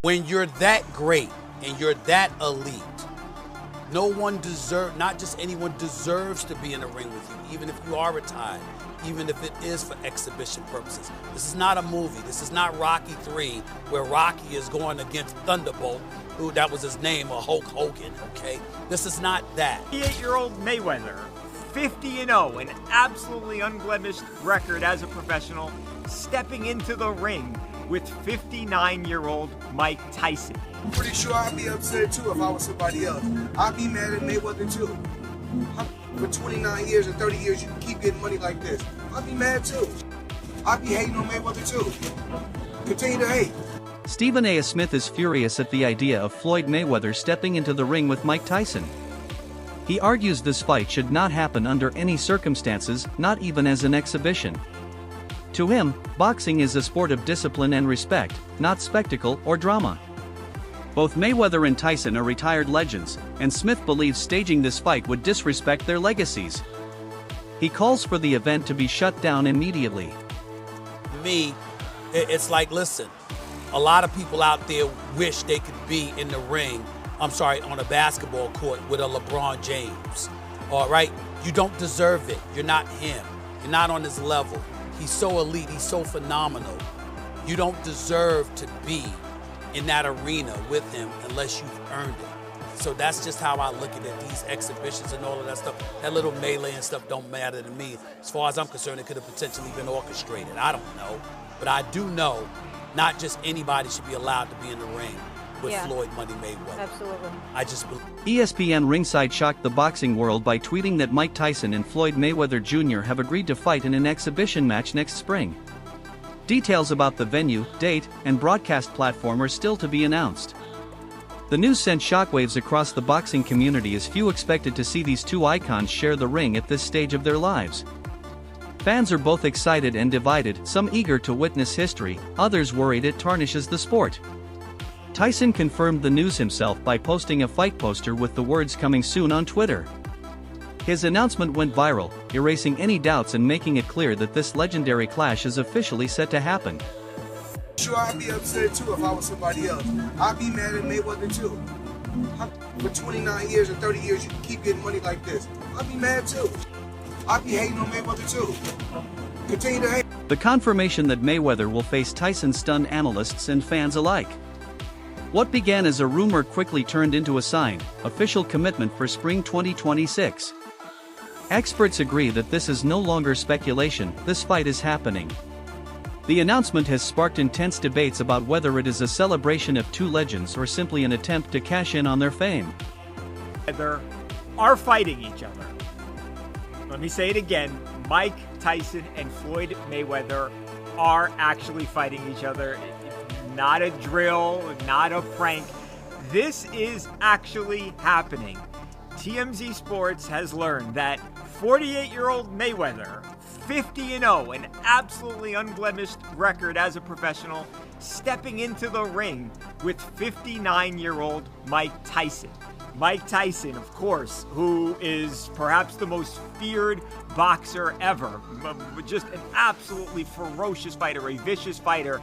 when you're that great and you're that elite, no one not just anyone deserves to be in the ring with you, even if you are retired, even if it is for exhibition purposes. This is not a movie. This is not Rocky III, where Rocky is going against Thunderbolt, who that was his name, or Hulk Hogan, okay? This is not that. 58-year-old Mayweather, 50-0, an absolutely unblemished record as a professional, stepping into the ring with 59-year-old Mike Tyson. I'm pretty sure I'd be upset too if I was somebody else. I'd be mad at Mayweather too. For 29 years or 30 years, you keep getting money like this. I'd be mad too. I'd be hating on Mayweather too. Continue to hate. Stephen A. Smith is furious at the idea of Floyd Mayweather stepping into the ring with Mike Tyson. He argues this fight should not happen under any circumstances, not even as an exhibition. To him, boxing is a sport of discipline and respect, not spectacle or drama. Both Mayweather and Tyson are retired legends, and Smith believes staging this fight would disrespect their legacies. He calls for the event to be shut down immediately. Me, it's like, listen, a lot of people out there wish they could be in the ring, on a basketball court with a LeBron James, all right? You don't deserve it. You're not him. You're not on his level. He's so elite. He's so phenomenal. You don't deserve to be in that arena with him unless you've earned it. So that's just how I look at it. These exhibitions and all of that stuff, that little melee and stuff don't matter to me. As far as I'm concerned, it could have potentially been orchestrated. I don't know. But I do know not just anybody should be allowed to be in the ring with Floyd Money Mayweather. Absolutely. I just believe. ESPN Ringside shocked the boxing world by tweeting that Mike Tyson and Floyd Mayweather Jr. have agreed to fight in an exhibition match next spring. Details about the venue, date, and broadcast platform are still to be announced. The news sent shockwaves across the boxing community as few expected to see these two icons share the ring at this stage of their lives. Fans are both excited and divided, some eager to witness history, others worried it tarnishes the sport. Tyson confirmed the news himself by posting a fight poster with the words "coming soon" on Twitter. His announcement went viral, erasing any doubts and making it clear that this legendary clash is officially set to happen. Sure, I'd be upset too if I was somebody else. I'd be mad at Mayweather too. For 29 years or 30 years, you keep getting money like this. I'd be mad too. I'd be hating on Mayweather too. Continue to hate. The confirmation that Mayweather will face Tyson stunned analysts and fans alike. What began as a rumor quickly turned into a signed, official commitment for spring 2026. Experts agree that this is no longer speculation, this fight is happening. The announcement has sparked intense debates about whether it is a celebration of two legends or simply an attempt to cash in on their fame. They are fighting each other. Let me say it again, Mike Tyson and Floyd Mayweather are actually fighting each other. Not a drill, not a prank. This is actually happening. TMZ Sports has learned that 48-year-old Mayweather, 50-0, an absolutely unblemished record as a professional, stepping into the ring with 59-year-old Mike Tyson. Mike Tyson, of course, who is perhaps the most feared boxer ever, just an absolutely ferocious fighter, a vicious fighter.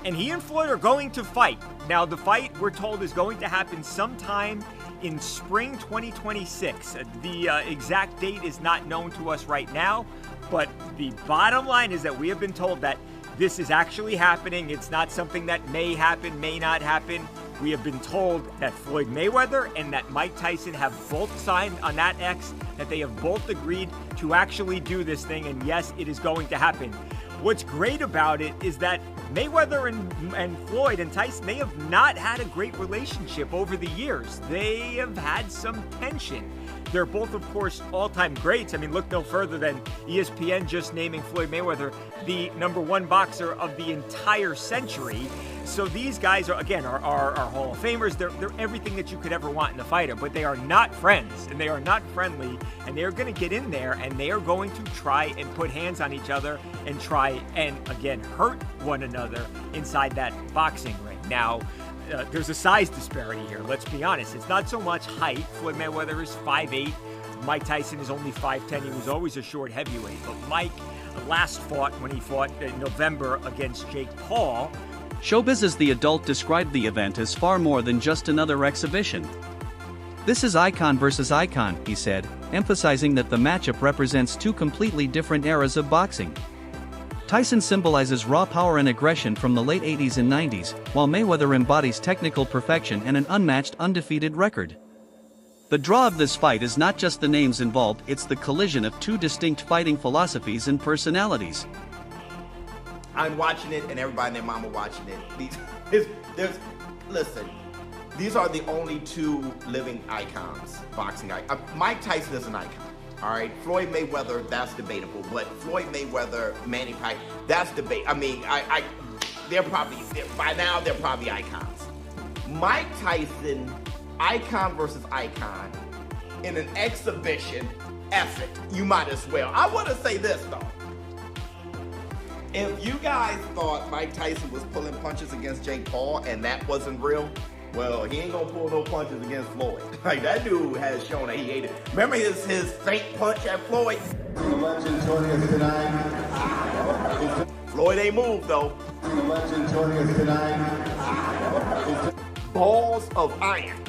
And he and Floyd are going to fight. Now, the fight, we're told, is going to happen sometime in spring 2026. The exact date is not known to us right now, but the bottom line is that we have been told that this is actually happening. It's not something that may happen, may not happen. We have been told that Floyd Mayweather and that Mike Tyson have both signed on that X, that they have both agreed to actually do this thing, and yes, it is going to happen. What's great about it is that Mayweather and Floyd and Tyson, they have not had a great relationship over the years. They have had some tension. They're both, of course, all-time greats. I mean, look no further than ESPN just naming Floyd Mayweather the #1 boxer of the entire century. So these guys are, again, are Hall of Famers. They're everything that you could ever want in a fighter, but they are not friends, and they are not friendly, and they are going to get in there, and they are going to try and put hands on each other and try and, again, hurt one another inside that boxing ring. Now, there's a size disparity here, let's be honest. It's not so much height. Floyd Mayweather is 5'8". Mike Tyson is only 5'10". He was always a short heavyweight, but Mike last fought, when he fought in November against Jake Paul, Showbiz as the adult described the event as far more than just another exhibition. "This is icon versus icon," he said, emphasizing that the matchup represents two completely different eras of boxing. Tyson symbolizes raw power and aggression from the late 80s and 90s, while Mayweather embodies technical perfection and an unmatched undefeated record. The draw of this fight is not just the names involved, it's the collision of two distinct fighting philosophies and personalities. I'm watching it and everybody and their mama watching it. Listen, these are the only two living icons, boxing icons. Mike Tyson is an icon, all right? Floyd Mayweather, that's debatable, but Floyd Mayweather, Manny Pacquiao, that's debate. I mean, by now they're probably icons. Mike Tyson, icon versus icon, in an exhibition, F it, you might as well. I want to say this though. If you guys thought Mike Tyson was pulling punches against Jake Paul and that wasn't real, well, he ain't gonna pull no punches against Floyd. Like, that dude has shown that he hated it. Remember his faint punch at Floyd? Floyd ain't moved though. Balls of iron.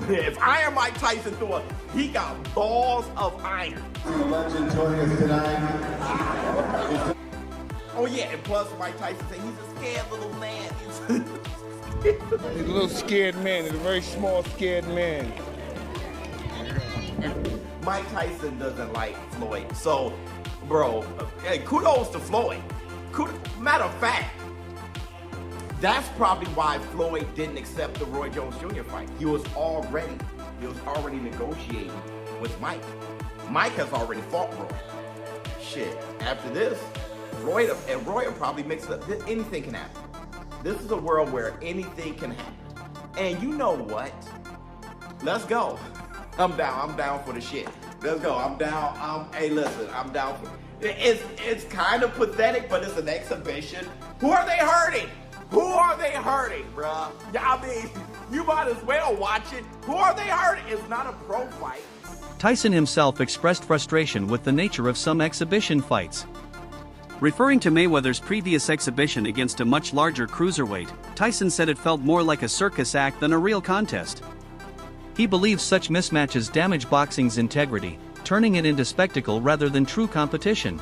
If Iron Mike Tyson threw it, he got balls of iron. Oh yeah, and plus Mike Tyson said he's a scared little man. He's a little scared man. He's a very small, scared man. Mike Tyson doesn't like Floyd. So, bro, hey, kudos to Floyd. Matter of fact, that's probably why Floyd didn't accept the Roy Jones Jr. fight. He was already negotiating with Mike. Mike has already fought Roy. Shit, after this, Floyd and Roy are probably mixed up. Anything can happen. This is a world where anything can happen. And you know what? Let's go. I'm down for the shit. Let's go. I'm down. Hey, listen, I'm down for it. It's kind of pathetic, but it's an exhibition. Who are they hurting? Who are they hurting, bruh? I mean, you might as well watch it. Who are they hurting? It's not a pro fight. Tyson himself expressed frustration with the nature of some exhibition fights. Referring to Mayweather's previous exhibition against a much larger cruiserweight, Tyson said it felt more like a circus act than a real contest. He believes such mismatches damage boxing's integrity, turning it into spectacle rather than true competition.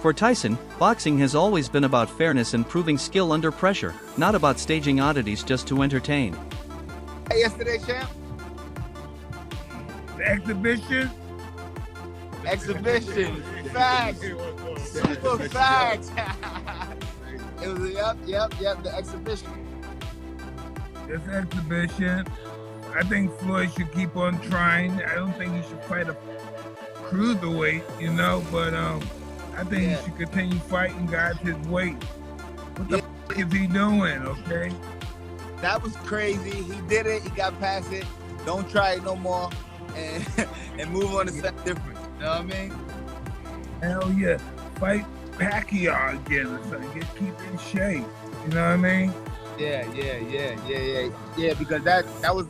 For Tyson, boxing has always been about fairness and proving skill under pressure, not about staging oddities just to entertain. Hey, yesterday, champ? The exhibition? Exhibition. Facts. Super facts. It was the exhibition. This exhibition, I think Floyd should keep on trying. I don't think he should fight a cruiserweight, but I think he should continue fighting guys his weight. What the f is he doing, okay? That was crazy. He did it. He got past it. Don't try it no more. And move on to something different. You know what I mean? Hell yeah. Fight Pacquiao again or something. Keep in shape. You know what I mean? Yeah, because that was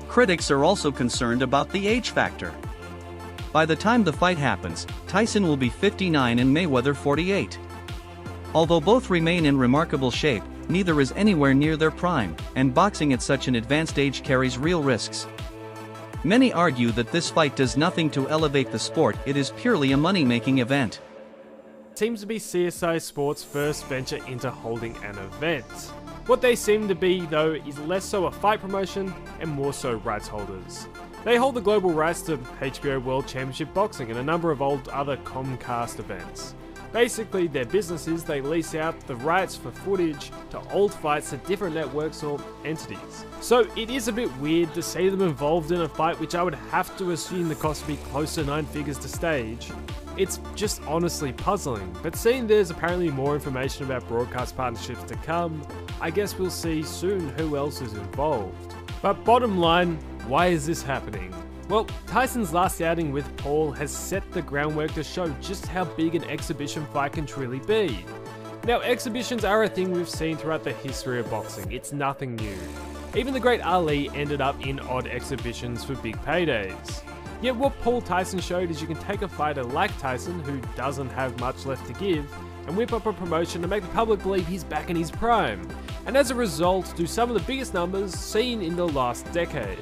Critics are also concerned about the age factor. By the time the fight happens, Tyson will be 59 and Mayweather 48. Although both remain in remarkable shape, neither is anywhere near their prime, and boxing at such an advanced age carries real risks. Many argue that this fight does nothing to elevate the sport, it is purely a money-making event. Seems to be CSI Sports' first venture into holding an event. What they seem to be, though, is less so a fight promotion and more so rights holders. They hold the global rights to HBO World Championship Boxing and a number of other Comcast events. Basically, their business is they lease out the rights for footage to old fights to different networks or entities. So it is a bit weird to see them involved in a fight which I would have to assume the cost would be close to 9 figures to stage. It's just honestly puzzling, but seeing there's apparently more information about broadcast partnerships to come, I guess we'll see soon who else is involved. But bottom line, why is this happening? Well, Tyson's last outing with Paul has set the groundwork to show just how big an exhibition fight can truly be. Now, exhibitions are a thing we've seen throughout the history of boxing, it's nothing new. Even the great Ali ended up in odd exhibitions for big paydays. Yet what Paul Tyson showed is you can take a fighter like Tyson, who doesn't have much left to give, and whip up a promotion to make the public believe he's back in his prime, and as a result do some of the biggest numbers seen in the last decade.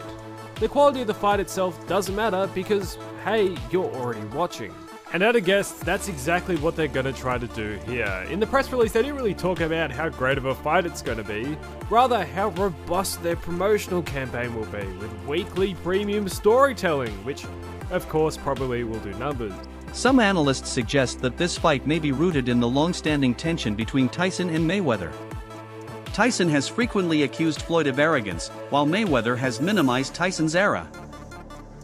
The quality of the fight itself doesn't matter because, hey, you're already watching. And at a guess, that's exactly what they're going to try to do here. In the press release, they didn't really talk about how great of a fight it's going to be, rather how robust their promotional campaign will be, with weekly premium storytelling, which, of course, probably will do numbers. Some analysts suggest that this fight may be rooted in the long-standing tension between Tyson and Mayweather. Tyson has frequently accused Floyd of arrogance, while Mayweather has minimized Tyson's era.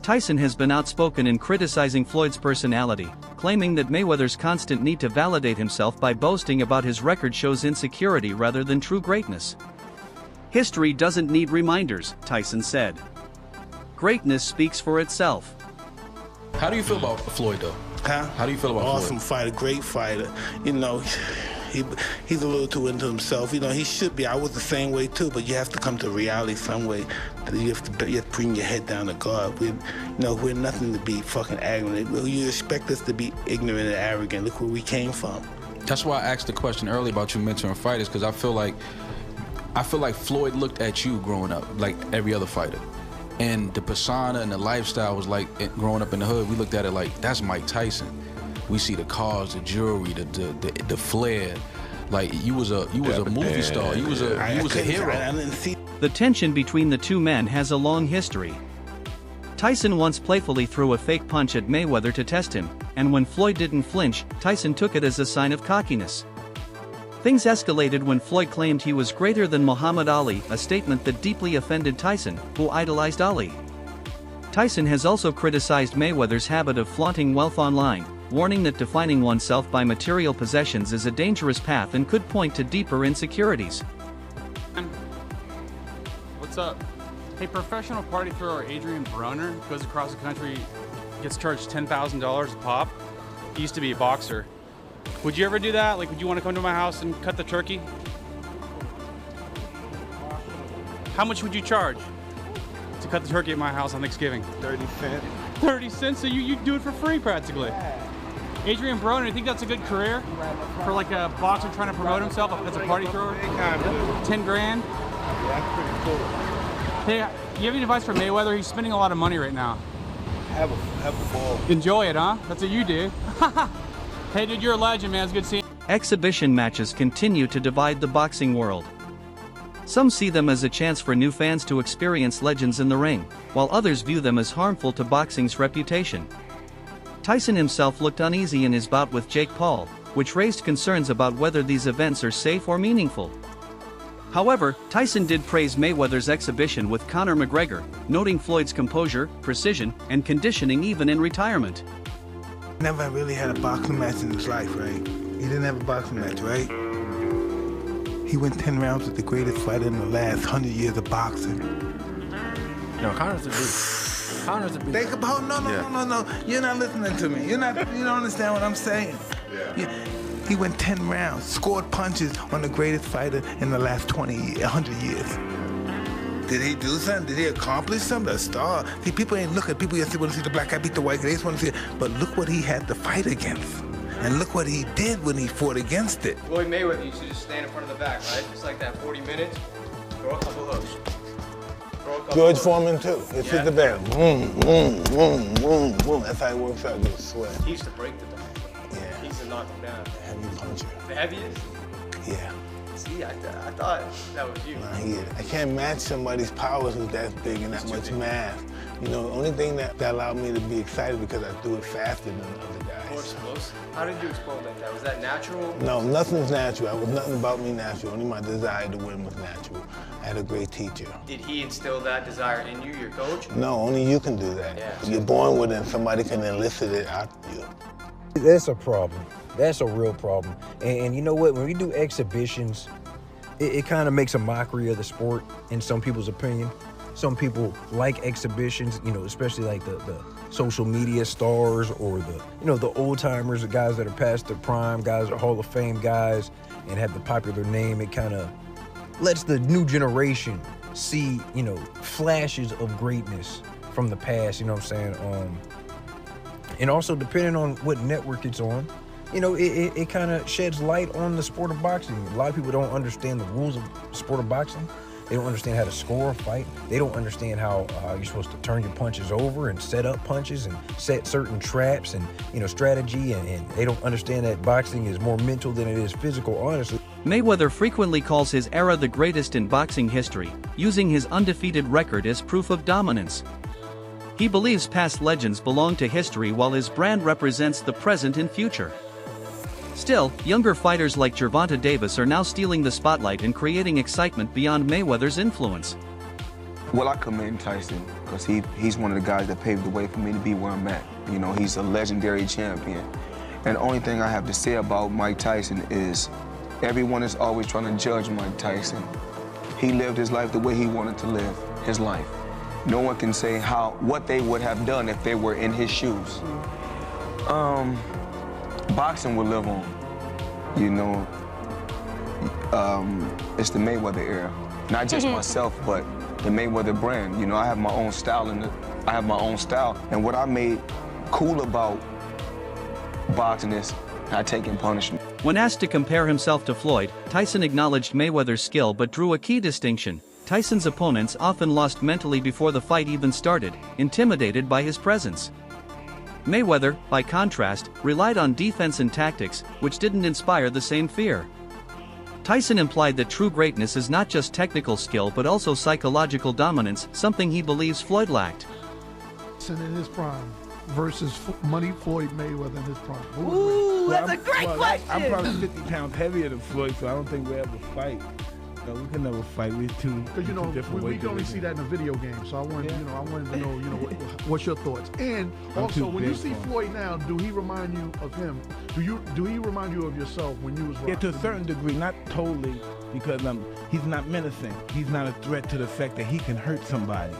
Tyson has been outspoken in criticizing Floyd's personality, claiming that Mayweather's constant need to validate himself by boasting about his record shows insecurity rather than true greatness. "History doesn't need reminders," Tyson said. "Greatness speaks for itself." How do you feel about Floyd, though? Huh? How do you feel about Awesome Floyd? fighter, great fighter. You know, he's a little too into himself. You know, he should be. I was the same way too, but you have to come to reality some way. You have to bring your head down to God. We're nothing to be fucking arrogant. You expect us to be ignorant and arrogant. Look where we came from. That's why I asked the question earlier about you mentoring fighters, because I feel like Floyd looked at you growing up like every other fighter. And the persona and the lifestyle was like, growing up in the hood, we looked at it like, that's Mike Tyson. We see the cars, the jewelry, the flair. Like, you was a movie star. You was a hero. I didn't see. The tension between the two men has a long history. Tyson once playfully threw a fake punch at Mayweather to test him, and when Floyd didn't flinch, Tyson took it as a sign of cockiness. Things escalated when Floyd claimed he was greater than Muhammad Ali, a statement that deeply offended Tyson, who idolized Ali. Tyson has also criticized Mayweather's habit of flaunting wealth online, warning that defining oneself by material possessions is a dangerous path and could point to deeper insecurities. What's up? Hey, professional party thrower Adrian Broner goes across the country, gets charged $10,000 a pop. He used to be a boxer. Would you ever do that? Like, would you want to come to my house and cut the turkey? How much would you charge to cut the turkey at my house on Thanksgiving? 30 cents. 30 cents? So you do it for free practically. Adrian Broner, you think that's a good career for like a boxer trying to promote himself as a party thrower? 10 grand? Yeah, that's pretty cool. Hey, you have any advice for Mayweather? He's spending a lot of money right now. Have a ball. Enjoy it, huh? That's what you do. Hey, dude, you're a legend, man. It's good seeing you. Exhibition matches continue to divide the boxing world. Some see them as a chance for new fans to experience legends in the ring, while others view them as harmful to boxing's reputation. Tyson himself looked uneasy in his bout with Jake Paul, which raised concerns about whether these events are safe or meaningful. However, Tyson did praise Mayweather's exhibition with Conor McGregor, noting Floyd's composure, precision, and conditioning even in retirement. Never really had a boxing match in his life, right? He didn't have a boxing match, right? He went 10 rounds with the greatest fighter in the last 100 years of boxing. No, Conor's a beast. Conor's a beast. Think about, no. You're not listening to me. You don't understand what I'm saying. Yeah. He went 10 rounds, scored punches on the greatest fighter in the last 100 years. Did he do something? Did he accomplish something? A star? See, people ain't looking. People just want to see the black guy beat the white guy. They just want to see it. But look what he had to fight against. And look what he did when he fought against it. Floyd Mayweather used to just stand in front of the back, right? Just like that, 40 minutes, throw a couple hooks. George Foreman, too. It's hit the bell. Boom, boom, boom, boom, boom. That's how it works out, just sweat. He used to break the back. Yeah. He used to knock him down. Heavy puncher. The heaviest? Yeah. See, I thought that was you. I can't match somebody's powers who's that big and that much mass. You know, the only thing that allowed me to be excited because I do it faster than the other guys. More explosive. How did you explode like that? Was that natural? No, nothing's natural. Nothing about me natural. Only my desire to win was natural. I had a great teacher. Did he instill that desire in you, your coach? No, only you can do that. Yeah. You're born with it and somebody can elicit it out of you. That's a problem. That's a real problem. And you know what? When we do exhibitions, it kind of makes a mockery of the sport in some people's opinion. Some people like exhibitions, you know, especially like the social media stars or the old timers, the guys that are past their prime, guys that are Hall of Fame guys and have the popular name. It kind of lets the new generation see, flashes of greatness from the past, you know what I'm saying? And also depending on what network it's on, you know, it kind of sheds light on the sport of boxing. A lot of people don't understand the rules of the sport of boxing. They don't understand how to score a fight. They don't understand how you're supposed to turn your punches over and set up punches and set certain traps and, you know, strategy. And they don't understand that boxing is more mental than it is physical, honestly. Mayweather frequently calls his era the greatest in boxing history, using his undefeated record as proof of dominance. He believes past legends belong to history while his brand represents the present and future. Still, younger fighters like Gervonta Davis are now stealing the spotlight and creating excitement beyond Mayweather's influence. Well, I commend Tyson because he's one of the guys that paved the way for me to be where I'm at. You know, he's a legendary champion. And the only thing I have to say about Mike Tyson is everyone is always trying to judge Mike Tyson. He lived his life the way he wanted to live his life. No one can say what they would have done if they were in his shoes. Boxing will live on, you know. It's the Mayweather era. Not just myself, but the Mayweather brand. You know, I have my own style, and what I made cool about boxing is not taking punishment. When asked to compare himself to Floyd, Tyson acknowledged Mayweather's skill but drew a key distinction. Tyson's opponents often lost mentally before the fight even started, intimidated by his presence. Mayweather, by contrast, relied on defense and tactics, which didn't inspire the same fear. Tyson implied that true greatness is not just technical skill but also psychological dominance, something he believes Floyd lacked. In his prime versus Money Floyd Mayweather in his prime. Ooh, that's a great question. I'm probably 50 pounds heavier than Floyd, so I don't think we'll ever fight. No, we can never fight. We're two. Because, you know, we can only see that in a video game. So I wanted, I wanted to know, what's your thoughts? And also, when you see Floyd now, do he remind you of him? Do he remind you of yourself when you was rocking? Yeah, to a certain degree, not totally, because he's not menacing. He's not a threat to the fact that he can hurt somebody.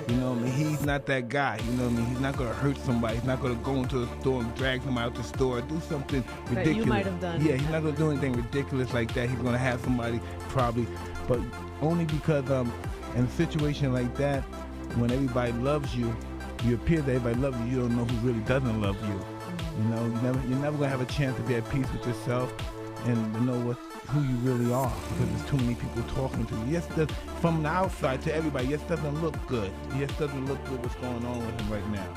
You know what I mean? He's not that guy. You know what I mean? He's not going to hurt somebody. He's not going to go into a store and drag somebody out the store or do something ridiculous. That you might have done. Yeah, he's not going to do anything ridiculous like that. He's going to have somebody probably, but only because in a situation like that, when everybody loves you, you appear that everybody loves you, you don't know who really doesn't love you. You know, you're never going to have a chance to be at peace with yourself and to know who you really are, because there's too many people talking to you. Yes, from the outside to everybody, yes, doesn't look good. Yes, doesn't look good what's going on with him right now.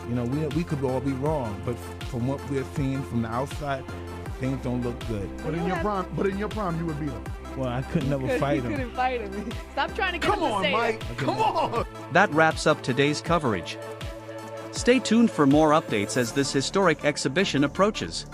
You know, we could all be wrong, but from what we're seeing from the outside, things don't look good. But in your prime, you would beat him. Well, I could never fight him. You couldn't fight him. Stop trying to get him to say Come on, Mike. Come on. That wraps up today's coverage. Stay tuned for more updates as this historic exhibition approaches.